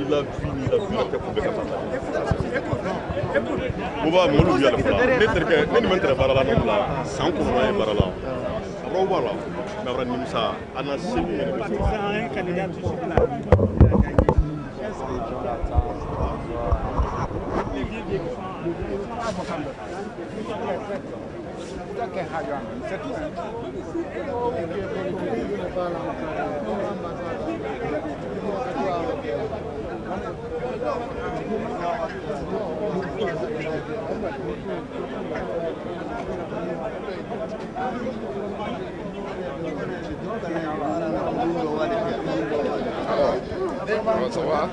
Il a fini la vie pour le Qatar. Uba mulu yala fula. Ne terke ne mentre barala no la. San ko na barala. Roba la. Na bra nimsa ana semi ne be. Un candidat Ça va?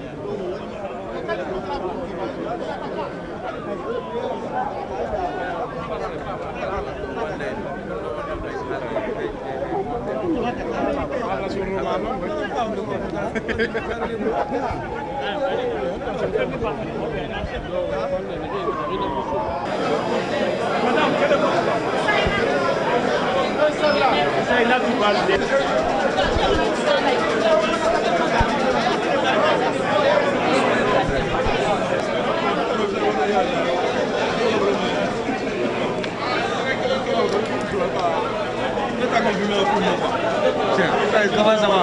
Comment ça va?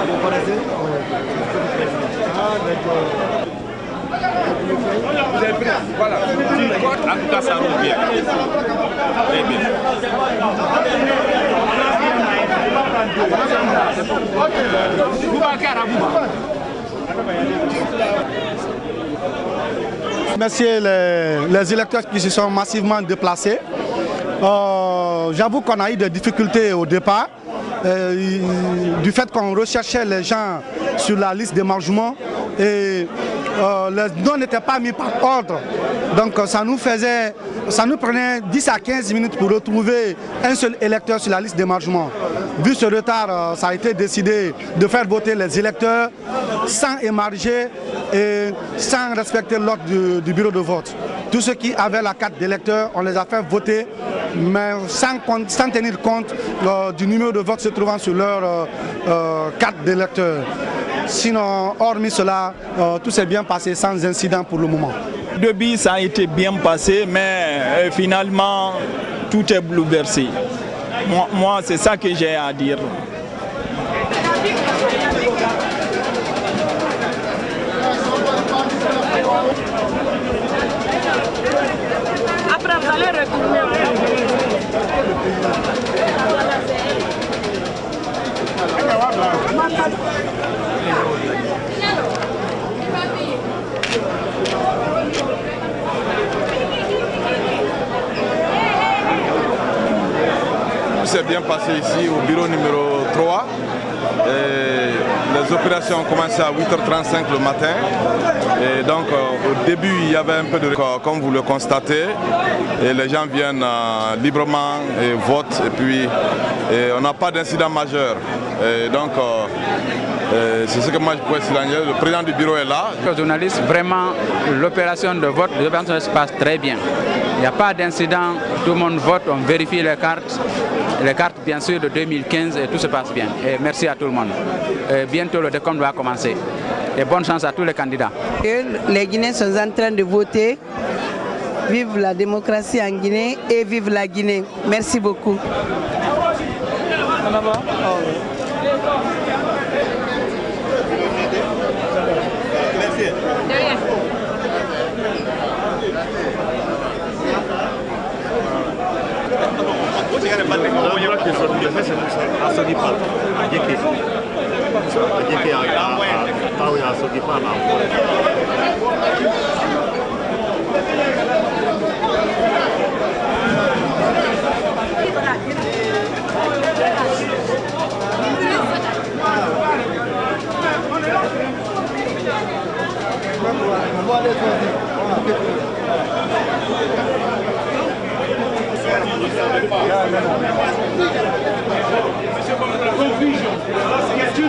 Vous connaissez? Vous avez pris? Voilà. En tout cas, ça roule bien. Très bien. Merci les électeurs qui se sont massivement déplacés. J'avoue qu'on a eu des difficultés au départ, du fait qu'on recherchait les gens sur la liste d'émargement et les noms n'étaient pas mis par ordre. Donc ça nous prenait 10 à 15 minutes pour retrouver un seul électeur sur la liste d'émargement. Vu ce retard, ça a été décidé de faire voter les électeurs sans émarger et sans respecter l'ordre du bureau de vote. Tous ceux qui avaient la carte d'électeur, on les a fait voter, mais sans tenir compte du numéro de vote se trouvant sur leur carte d'électeur. Sinon, hormis cela, tout s'est bien passé sans incident pour le moment. Le début, ça a été bien passé, mais finalement, tout est bouleversé. Moi c'est ça que j'ai à dire. Après, vous allez retourner. Tout s'est bien passé ici au bureau numéro 3. Les opérations ont commencé à 8h35 le matin. Et donc au début il y avait un peu de record, comme vous le constatez. Et les gens viennent librement et votent. Et puis on n'a pas d'incident majeur. Et donc c'est ce que moi je pourrais signaler. Le président du bureau est là. Les journalistes, vraiment l'opération de vote se passe très bien. Il n'y a pas d'incident, tout le monde vote, on vérifie les cartes bien sûr de 2015 et tout se passe bien. Et merci à tout le monde. Et bientôt le décompte va commencer. Et bonne chance à tous les candidats. Les Guinéens sont en train de voter. Vive la démocratie en Guinée et vive la Guinée. Merci beaucoup. Merci.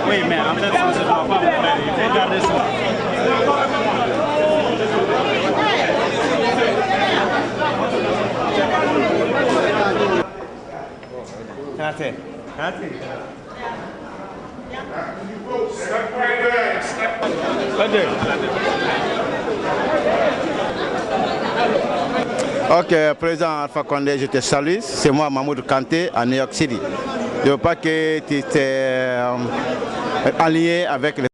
Oui, mais en fait, ça ne doit pas vous faire. Il faut garder ça. Ok, président Alpha Condé, je te salue. C'est moi, Mahmoud Kanté, à New York City. Je ne veux pas que tu t'es allié avec les...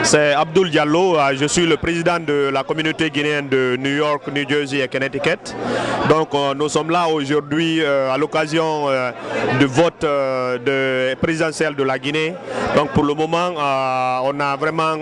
C'est Abdoul Diallo, je suis le président de la communauté guinéenne de New York, New Jersey et Connecticut. Donc nous sommes là aujourd'hui à l'occasion du vote présidentiel de la Guinée. Donc pour le moment, on a vraiment,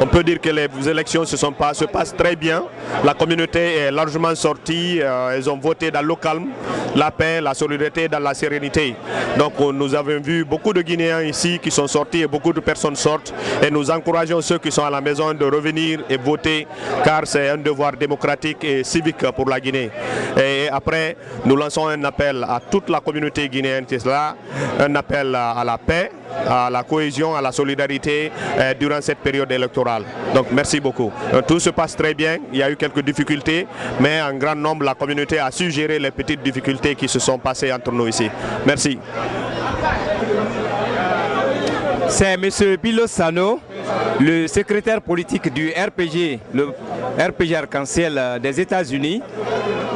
on peut dire que les élections se passent très bien. La communauté est largement sortie, ils ont voté dans le calme, la paix, la solidarité, dans la sérénité. Donc nous avons vu beaucoup de Guinéens ici qui sont sortis et beaucoup de personnes sortent. Et nous encourageons ceux qui sont à la maison de revenir et voter car c'est un devoir démocratique et civique pour la Guinée. Et après, nous lançons un appel à toute la communauté guinéenne qui est là, un appel à la paix, à la cohésion, à la solidarité durant cette période électorale. Donc merci beaucoup. Tout se passe très bien, il y a eu quelques difficultés, mais en grand nombre, la communauté a su gérer les petites difficultés qui se sont passées entre nous ici. Merci. C'est M. Bilo Sano, le secrétaire politique du RPG, le RPG Arc-en-Ciel des États-Unis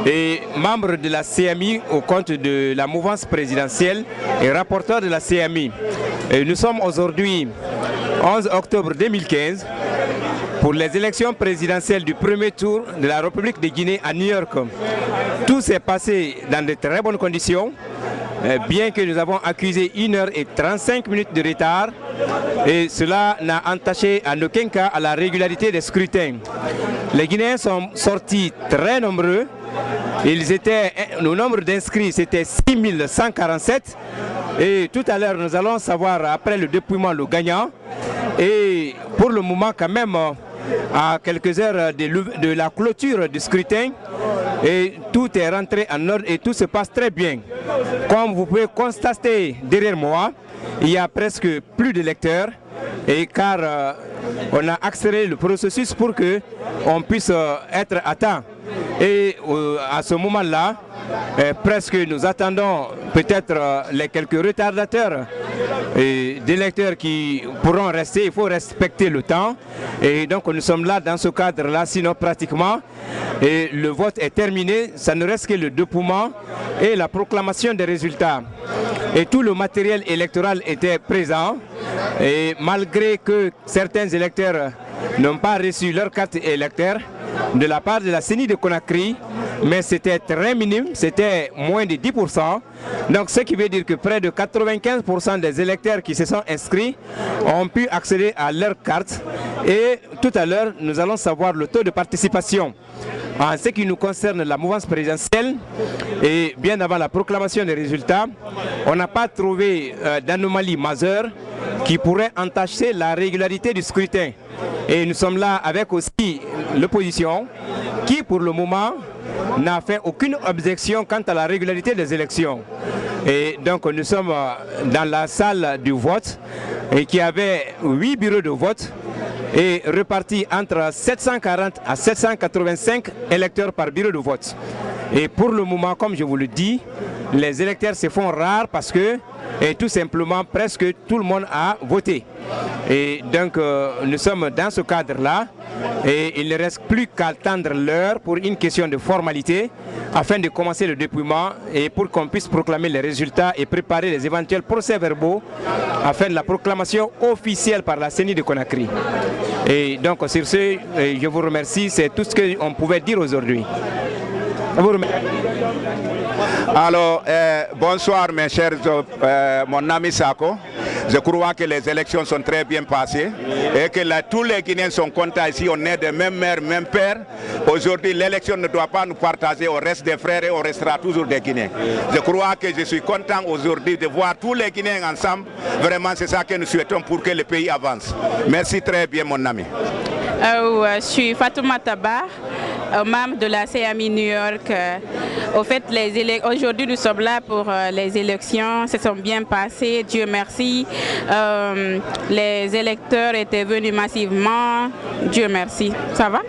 et membre de la CMI au compte de la mouvance présidentielle et rapporteur de la CMI. Et nous sommes aujourd'hui 11 octobre 2015 pour les élections présidentielles du premier tour de la République de Guinée à New York. Tout s'est passé dans de très bonnes conditions. Bien que nous avons accusé 1h35 de retard, et cela n'a entaché en aucun cas à la régularité des scrutins. Les Guinéens sont sortis très nombreux. Le nombre d'inscrits c'était 6147 et tout à l'heure nous allons savoir après le dépouillement le gagnant. Et pour le moment quand même, à quelques heures de la clôture du scrutin, et tout est rentré en ordre et tout se passe très bien. Comme vous pouvez constater derrière moi, il y a presque plus d'électeurs, et car on a accéléré le processus pour que on puisse être à temps. Et à ce moment-là, presque nous attendons peut-être les quelques retardateurs d'électeurs qui pourront rester. Il faut respecter le temps. Et donc nous sommes là dans ce cadre-là, sinon pratiquement et le vote est terminé. Ça ne reste que le dépouillement et la proclamation des résultats. Et tout le matériel électoral était présent. Et malgré que certains électeurs n'ont pas reçu leur carte électeur, de la part de la CENI de Conakry, mais c'était très minime, c'était moins de 10%. Donc ce qui veut dire que près de 95% des électeurs qui se sont inscrits ont pu accéder à leur carte. Et tout à l'heure, nous allons savoir le taux de participation. En ce qui nous concerne la mouvance présidentielle, et bien avant la proclamation des résultats, on n'a pas trouvé d'anomalie majeure qui pourrait entacher la régularité du scrutin. Et nous sommes là avec aussi l'opposition qui pour le moment n'a fait aucune objection quant à la régularité des élections. Et donc nous sommes dans la salle du vote et qui avait 8 bureaux de vote et répartis entre 740 à 785 électeurs par bureau de vote. Et pour le moment, comme je vous le dis, les électeurs se font rares parce que tout simplement presque tout le monde a voté. Et donc nous sommes dans ce cadre-là et il ne reste plus qu'à attendre l'heure pour une question de formalité afin de commencer le dépouillement et pour qu'on puisse proclamer les résultats et préparer les éventuels procès-verbaux afin de la proclamation officielle par la CENI de Conakry. Et donc sur ce, je vous remercie, c'est tout ce qu'on pouvait dire aujourd'hui. Alors, bonsoir mes chers, mon ami Sako. Je crois que les élections sont très bien passées et que tous les Guinéens sont contents ici. On est de même mère, même père. Aujourd'hui, l'élection ne doit pas nous partager au reste des frères et on restera toujours des Guinéens. Je crois que je suis content aujourd'hui de voir tous les Guinéens ensemble. Vraiment, c'est ça que nous souhaitons pour que le pays avance. Merci très bien, mon ami. Je suis Fatouma Tabar, membre de la CMI New York. Au fait, aujourd'hui nous sommes là pour les élections, se sont bien passées, Dieu merci. Les électeurs étaient venus massivement, Dieu merci. Ça va?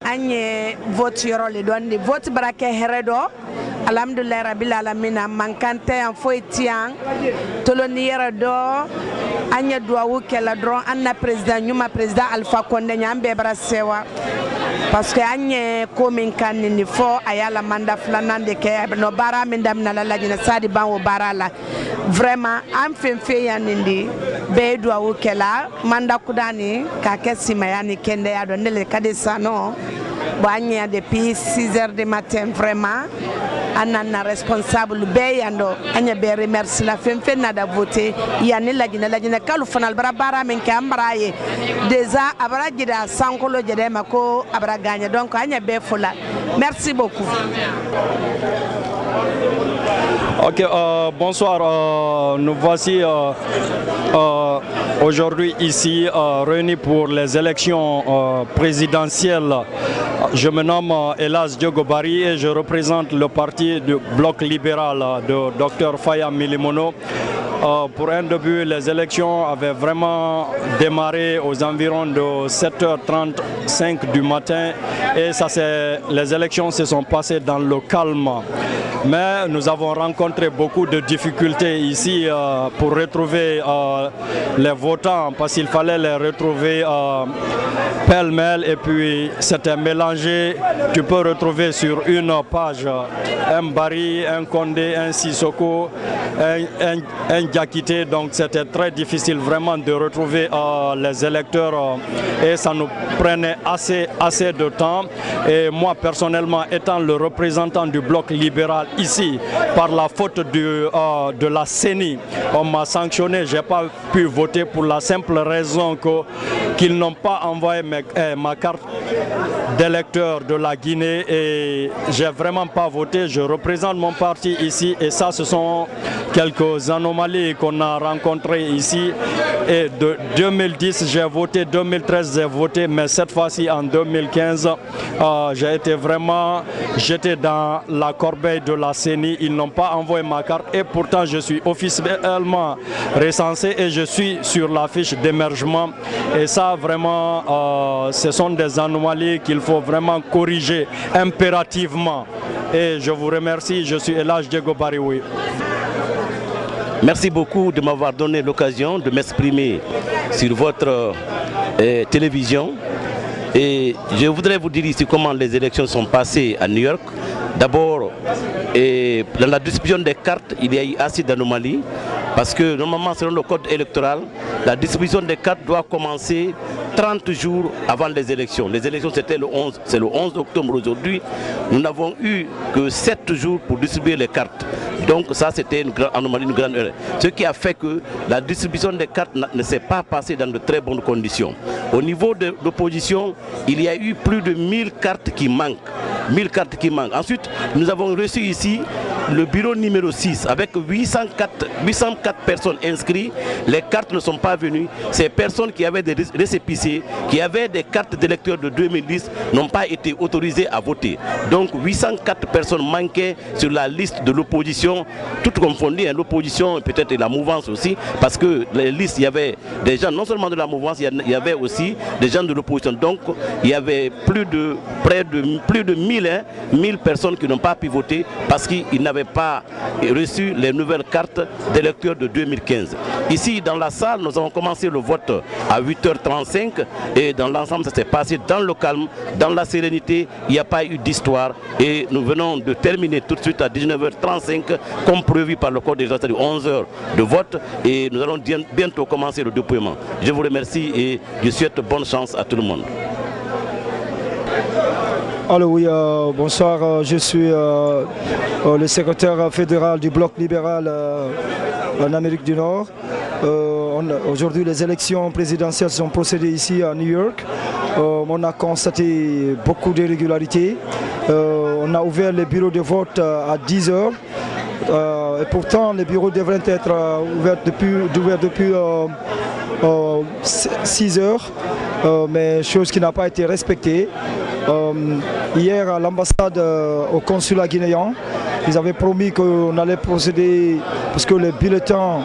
Anye vote yoro le donne vote brake heredo alhamdulillah rabbil alamin mankante en foitian toloni yeredo anye doawu kala dron anna président nyuma président Alpha Condé nyambe brasewa parce que anye komin kanni fo ayala manda flanande ke no bara min damna la lajina sadi banwo barala vraiment am fe yanindi be doawu kala manda kudani ka kesima yani kende ya do ndele kade sano Boagna depuis 6 heures du matin, vraiment, Anna responsable Beyando, Anya be remercie la fin nada voté, Yani la Gina Kalufanal Barabara Menkambraye, déjà Abragida Sankolo Jedemako Abraganya, donc Anya Befola. Merci beaucoup. Ok, bonsoir. Nous voici aujourd'hui ici réunis pour les élections présidentielles. Je me nomme Elas Diogo Bari et je représente le parti du bloc libéral de Dr Faya Milimono. Pour un début, les élections avaient vraiment démarré aux environs de 7h35 du matin et les élections se sont passées dans le calme. Mais nous avons rencontré beaucoup de difficultés ici pour retrouver les votants parce qu'il fallait les retrouver pêle-mêle et puis c'était mélangé. Tu peux retrouver sur une page un Bari, un Condé, un Sissoko, un Diakité, donc c'était très difficile vraiment de retrouver les électeurs et ça nous prenait assez de temps. Et moi personnellement étant le représentant du bloc libéral ici, par la faute de la CENI, on m'a sanctionné, je n'ai pas pu voter pour la simple raison qu'ils n'ont pas envoyé ma carte d'électeur de la Guinée et j'ai vraiment pas voté. Je représente mon parti ici et ça ce sont quelques anomalies qu'on a rencontrées ici. Et de 2010 j'ai voté, 2013 j'ai voté, mais cette fois-ci en 2015 j'ai été vraiment jeté dans la corbeille de la CENI. Ils n'ont pas envoyé ma carte et pourtant je suis officiellement recensé et je suis sur la fiche d'émergement. Et ça vraiment ce sont des anomalies qu'il faut vraiment corriger impérativement. Et je vous remercie, je suis Elas Diogo Bari. Merci beaucoup de m'avoir donné l'occasion de m'exprimer sur votre télévision. Et je voudrais vous dire ici comment les élections sont passées à New York. D'abord, dans la distribution des cartes, il y a eu assez d'anomalies Parce que normalement, selon le code électoral, la distribution des cartes doit commencer 30 jours avant les élections. Les élections, c'était le 11, c'est le 11 octobre aujourd'hui. Nous n'avons eu que 7 jours pour distribuer les cartes. Donc ça, c'était une grande anomalie, une grande erreur. Ce qui a fait que la distribution des cartes ne s'est pas passée dans de très bonnes conditions. Au niveau de l'opposition, il y a eu plus de 1000 cartes qui manquent. 1000 cartes qui manquent. Ensuite, nous avons reçu ici le bureau numéro 6 avec 804 personnes inscrites. Les cartes ne sont pas venues. Ces personnes qui avaient des récépissés, qui avaient des cartes d'électeurs de 2010 n'ont pas été autorisées à voter. Donc 804 personnes manquaient sur la liste de l'opposition, toutes confondues, hein, l'opposition peut-être et la mouvance aussi, parce que les listes, il y avait des gens non seulement de la mouvance, il y avait aussi des gens de l'opposition. Donc il y avait plus de 1000 personnes qui n'ont pas pu voter parce qu'ils n'avaient pas reçu les nouvelles cartes d'électeurs de 2015. Ici dans la salle, nous avons commencé le vote à 8h35 et dans l'ensemble ça s'est passé dans le calme, dans la sérénité, il n'y a pas eu d'histoire et nous venons de terminer tout de suite à 19h35 comme prévu par le code des c'est-à-dire 11h de vote et nous allons bientôt commencer le dépouillement. Je vous remercie et je souhaite bonne chance à tout le monde. Alors oui, bonsoir, je suis le secrétaire fédéral du bloc libéral en Amérique du Nord. Aujourd'hui, les élections présidentielles sont procédées ici à New York. On a constaté beaucoup d'irrégularités. On a ouvert les bureaux de vote à 10h. Et pourtant, les bureaux devraient être ouverts depuis 6h, mais chose qui n'a pas été respectée. Hier à l'ambassade, au consulat guinéen, ils avaient promis qu'on allait procéder, parce que les bulletins,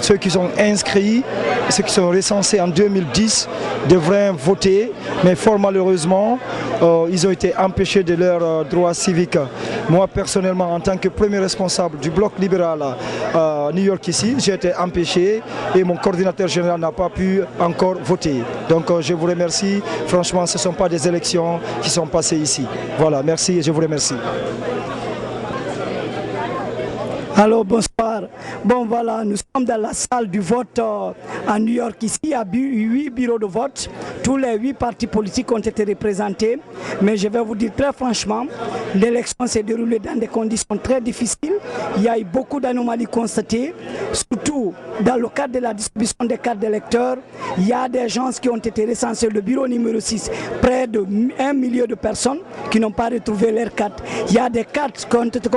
ceux qui sont inscrits, ceux qui sont recensés en 2010, devraient voter, mais fort malheureusement, ils ont été empêchés de leurs droits civiques. Moi personnellement, en tant que premier responsable du bloc libéral à New York ici, j'ai été empêché et mon coordinateur général n'a pas pu encore voter. Donc je vous remercie, franchement ce ne sont pas des élections qui sont passées ici. Voilà, merci et je vous remercie. Alors bonsoir. Bon voilà, nous sommes dans la salle du vote à New York ici. Il y a 8 bureaux de vote. Tous les 8 partis politiques ont été représentés. Mais je vais vous dire très franchement, l'élection s'est déroulée dans des conditions très difficiles. Il y a eu beaucoup d'anomalies constatées, surtout dans le cadre de la distribution des cartes d'électeurs. Il y a des gens qui ont été recensés, le bureau numéro 6, près de 1 million de personnes qui n'ont pas retrouvé leurs cartes. Il y a des cartes qui ont été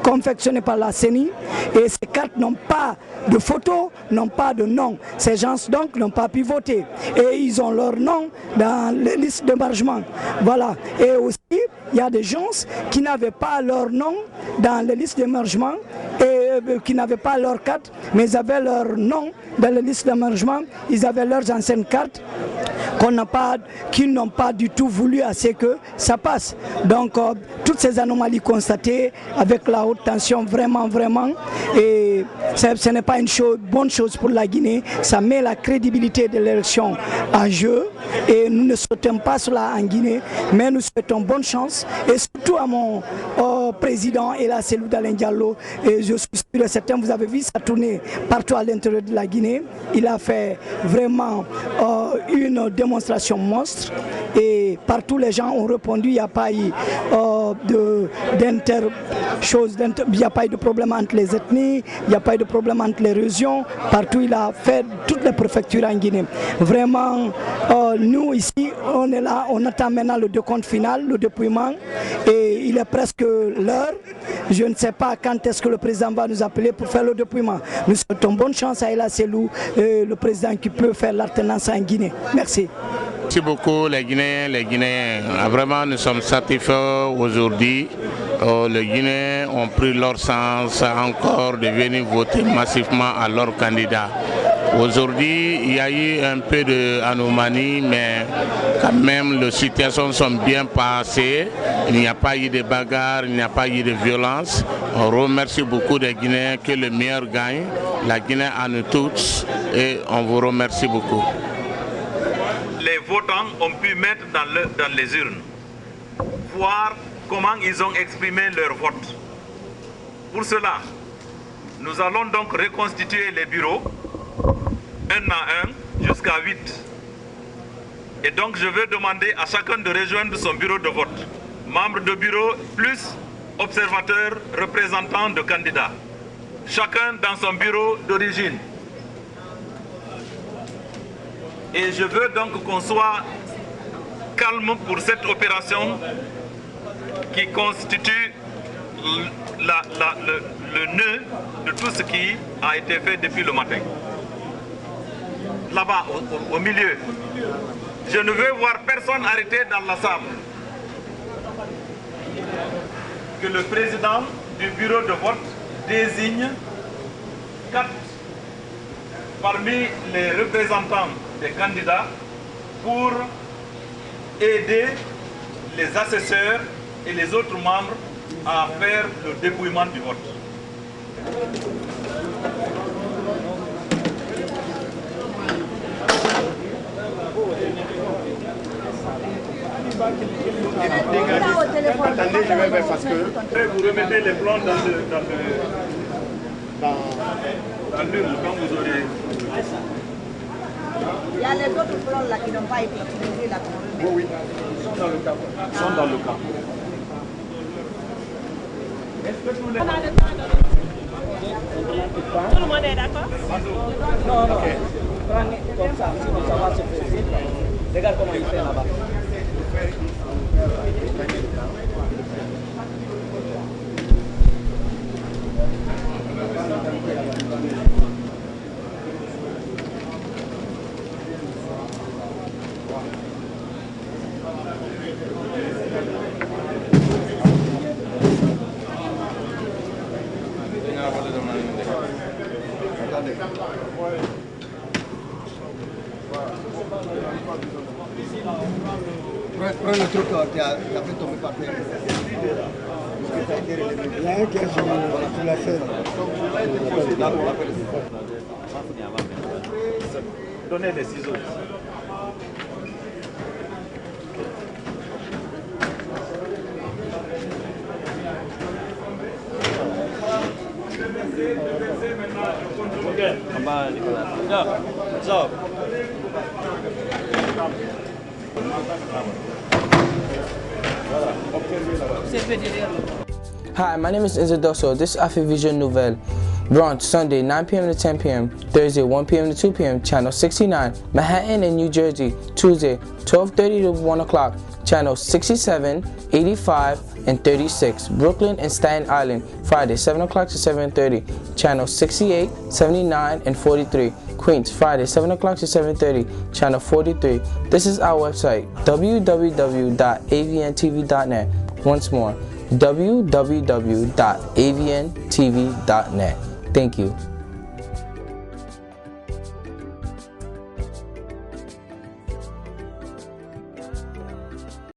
confectionnées par la CENI et ces cartes n'ont pas de photo, n'ont pas de nom. Ces gens donc n'ont pas pu voter et ils ont leur nom dans les listes d'émargement. Voilà. Et aussi, il y a des gens qui n'avaient pas leur nom dans les listes d'émargement et qui n'avaient pas leur carte, mais ils avaient leur nom dans les listes d'émargement, ils avaient leurs anciennes cartes qu'ils n'ont pas du tout voulu à ce que ça passe. Donc toutes ces anomalies constatées avec la haute tension, vraiment, et ce n'est pas une bonne chose pour la Guinée, ça met la crédibilité de l'élection en jeu et nous ne souhaitons pas cela en Guinée, mais nous souhaitons bonne chance et surtout à mon président Ella Selou Dalein Diallo, et je suis sûr et certain, vous avez vu sa tournée partout à l'intérieur de la Guinée, il a fait vraiment une démonstration monstre et partout les gens ont répondu, il n'y a pas eu il n'y a pas eu de problème entre les ethnies, il n'y a pas eu de problème entre les régions, partout il a fait toutes les préfectures en Guinée. Vraiment, nous ici, on est là, on attend maintenant le décompte final, le dépouillement, et il est presque l'heure. Je ne sais pas quand est-ce que le président va nous appeler pour faire le dépouillement. Nous souhaitons bonne chance à Ella Selou, le président qui peut faire l'alternance en Guinée. Merci. Merci beaucoup les Guinéens. Vraiment nous sommes satisfaits aujourd'hui. Les Guinéens ont pris leur sens encore de venir voter massivement à leur candidat. Aujourd'hui, il y a eu un peu d'anomalie, mais quand même les situations sont bien passées. Il n'y a pas eu de bagarre, il n'y a pas eu de violence. On remercie beaucoup les Guinéens, que le meilleur gagne. La Guinée en nous tous et on vous remercie beaucoup. Les votants ont pu mettre dans les urnes, voir comment ils ont exprimé leur vote. Pour cela, Nous allons donc reconstituer les bureaux, un à un, jusqu'à 8. Et donc je vais demander à chacun de rejoindre son bureau de vote. Membres de bureau plus observateurs, représentants de candidats. Chacun dans son bureau d'origine. Et je veux donc qu'on soit calme pour cette opération qui constitue le nœud de tout ce qui a été fait depuis le matin. Là-bas, au milieu, je ne veux voir personne arrêté dans la salle. Que le président du bureau de vote désigne 4 parmi les représentants des candidats pour aider les assesseurs et les autres membres à faire le dépouillement du vote. Attendez, je vais faire parce que... Vous remettez les plans dans l'urne quand vous aurez... Il y a les autres plans là qui n'ont pas été utilisés là. Oui. Ils sont dans le camp. Ils sont dans le camp. Tout le monde est d'accord? Non, non. Prenez comme ça, sinon ça va se faire. Regarde comment il fait là-bas. Prends le truc qui a fait tomber par terre. Il y a un qui est sur la scène. Donnez les ciseaux. Hi, my name is Enzo Dosso. This is Afrovision Nouvelle. Brunch, Sunday, 9 p.m. to 10 p.m. Thursday, 1 p.m. to 2 p.m. Channel 69. Manhattan and New Jersey, Tuesday, 12:30 to 1 o'clock. Channel 67, 85, and 36. Brooklyn and Staten Island, Friday, 7 o'clock to 7:30. Channel 68, 79, and 43. Queens, Friday, 7 o'clock to 7:30. Channel 43. This is our website, www.avntv.net. Once more, www.avntv.net. Thank you.